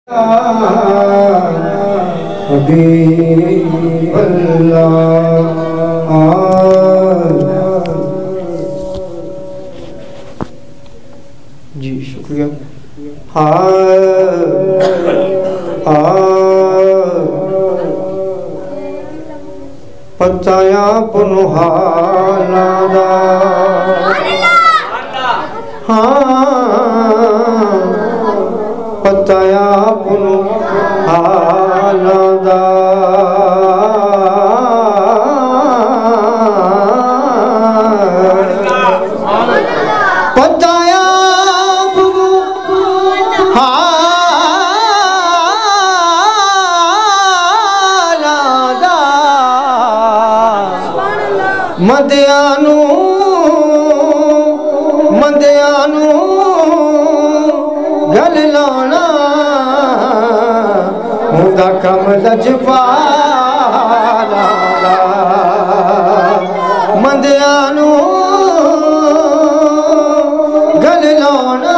जी शुक्रिया। पताया पुनहानादा पताया पुनहानादा पताया पुनहानादा मंदियानू गल लाना हुंदा कम लजपाला मंदियानू गल लाना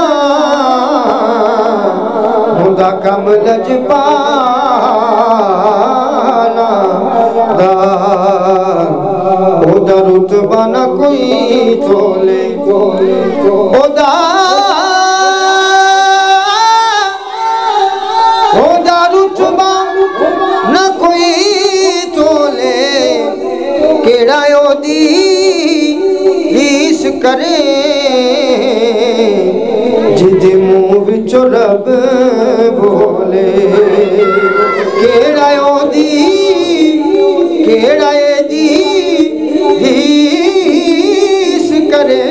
हुंदा कम लजपाला ओदा रुतबा न कोई तोले ओदा रुतबा न कोई तोले केड़ा ओदी रीस करे जिदे मुंह विचों रब बोले केड़ा ओदी केड़ा एदी रीस करे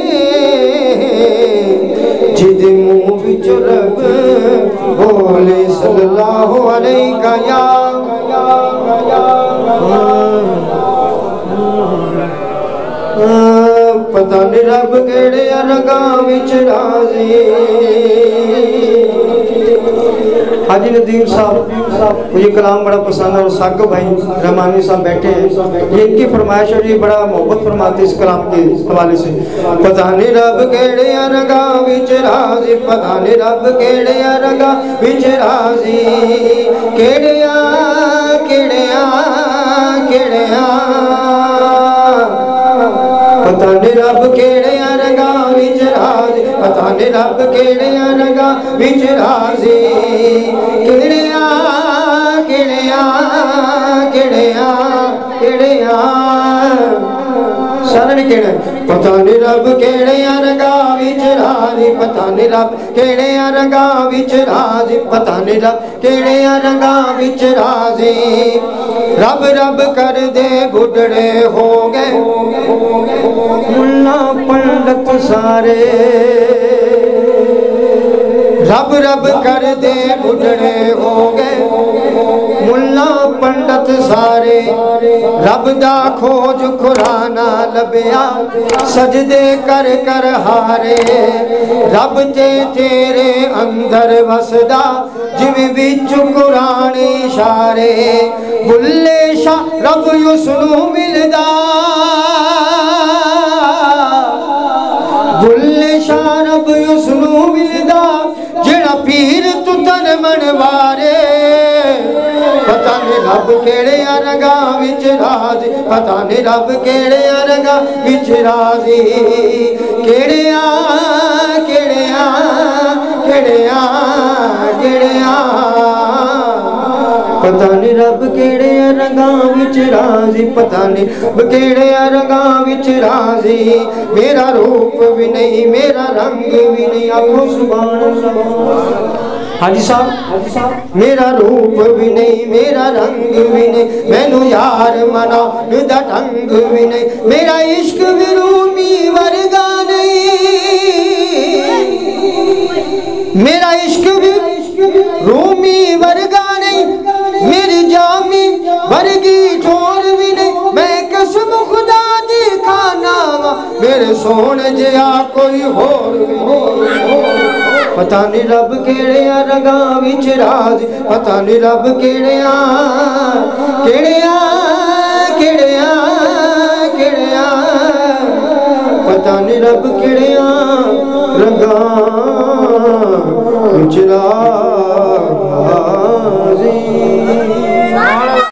जिदे मुंह विचों रब बोले सल्लल्लाहु अलैहि या पता नहीं रब केड़े रंगां विच राज़ी। हाजी नदीम साहब मुझे कलाम बड़ा पसंद है और साग भाई रहमानी साहब बैठे हैं, ये इनकी फरमाइश है, ये बड़ा मोहब्बत फरमाते इस कलाम के हवाले से। पता नहीं रब केड़े रंगां विच राज़ी, पता नहीं रब केड़े रंगां विच राज़ी, केड़िया केड़िया केड़िया पता नहीं रब केड़े रंगां विच राज़ी, पता नहीं रब केड़े रंगां विच राज़ी, केड़िया केड़िया केड़िया केड़िया सारे केड़े पता नहीं रब केड़े रंगां विच राज़ी, पता नहीं रब केड़े रंगां विच राज़ी, पता नहीं रब केड़े रंगां विच राज़ी। रब रब कर दे बुढ़ड़े हो गए मुल्ला पंडित सारे, रब रब कर दे बुढ़ड़े हो गए मुल्ला पंडित सारे, रब दा खोज खुराना लभया सजदे कर कर हारे, रब ते तेरे अंदर वसदा जिवें विच कुरान इशारे, बुल्ले शाह रब उसनू मिलदा बुल्ले शाह रब उसनू मिलदा जेड़ा पीर तुतर मनवारे, पता नहीं रब केड़े रंगां विच राज़ी, पता नहीं रब केड़े रंगां विच राज़ी, केड़िया केड़िया केड़िया केड़िया पता नहीं रब केड़े रंगां विच राज़ी, पता नहीं रब केड़े रंगां विच राज़ी। मेरा रूप भी नहीं मेरा रंग भी नहीं, आखो सुभान अल्लाह। हाजी साहब मेरा रूप भी नहीं मेरा रंग भी नहीं, मैनू यार मना दा ढंग भी नहीं, मेरा इश्क भी रूमी वर्गा नहीं, मेरा इश्क भी रूमी वर्गा नहीं, मेरी जामी वर्गी ठोर भी नहीं, मैं कसम खुदा दी खाना मेरे सोने जिया कोई होर भी नहीं। पता नहीं रब केड़े रंगां विच राज़ी, पता नहीं रब केड़िया केड़िया केड़िया केड़िया पता नहीं रब केड़िया रंगां विच राज़ी। रे